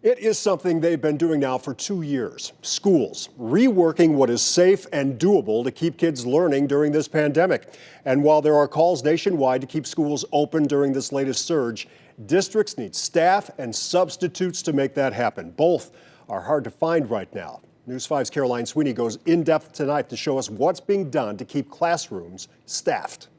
It is something they've been doing now for 2 years. Schools reworking what is safe and doable to keep kids learning during this pandemic. And while there are calls nationwide to keep schools open during this latest surge, districts need staff and substitutes to make that happen. Both are hard to find right now. News 5's Caroline Sweeney goes in depth tonight to show us what's being done to keep classrooms staffed.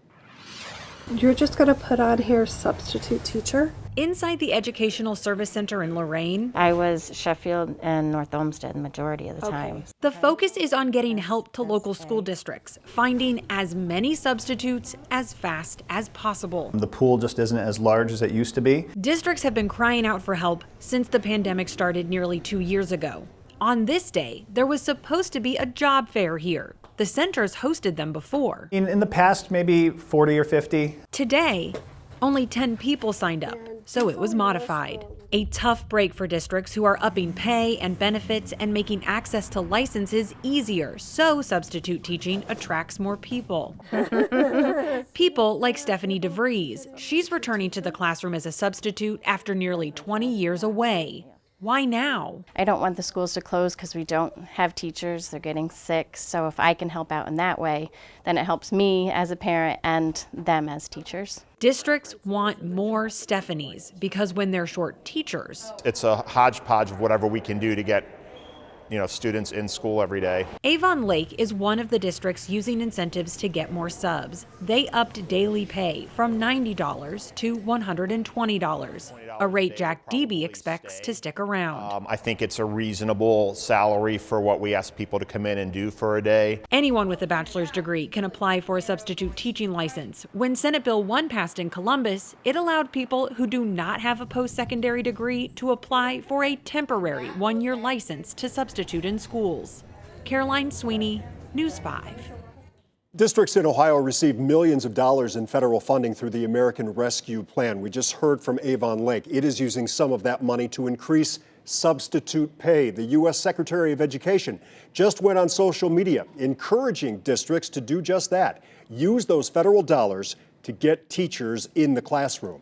You're just going to put on here substitute teacher? Inside the Educational Service Center in Lorain, I was Sheffield and North Olmsted the majority of the time. the focus is on getting help to local school districts, finding as many substitutes as fast as possible. The pool just isn't as large as it used to be. Districts have been crying out for help since the pandemic started nearly 2 years ago. On this day, there was supposed to be a job fair here. The centers hosted them before. In the past, maybe 40 or 50. Today, only 10 people signed up, so it was modified. A tough break for districts who are upping pay and benefits and making access to licenses easier, so substitute teaching attracts more people. People like Stephanie DeVries. She's returning to the classroom as a substitute after nearly 20 years away. Why now? I don't want the schools to close because we don't have teachers. They're getting sick. So if I can help out in that way, then it helps me as a parent and them as teachers. Districts want more Stephanies because when they're short teachers, It's a hodgepodge of whatever we can do to get, students in school every day. Avon Lake is one of the districts using incentives to get more subs. They upped daily pay from $90 to $120, a rate Jack Debe expects to stick around. I think it's a reasonable salary for what we ask people to come in and do for a day. Anyone with a bachelor's degree can apply for a substitute teaching license. When Senate Bill 1 passed in Columbus, it allowed people who do not have a post-secondary degree to apply for a temporary one-year license to substitute in schools. Caroline Sweeney, News 5. Districts in Ohio received millions of dollars in federal funding through the American Rescue Plan. We just heard from Avon Lake. It is using some of that money to increase substitute pay. The U.S. Secretary of Education just went on social media encouraging districts to do just that. Use those federal dollars to get teachers in the classroom.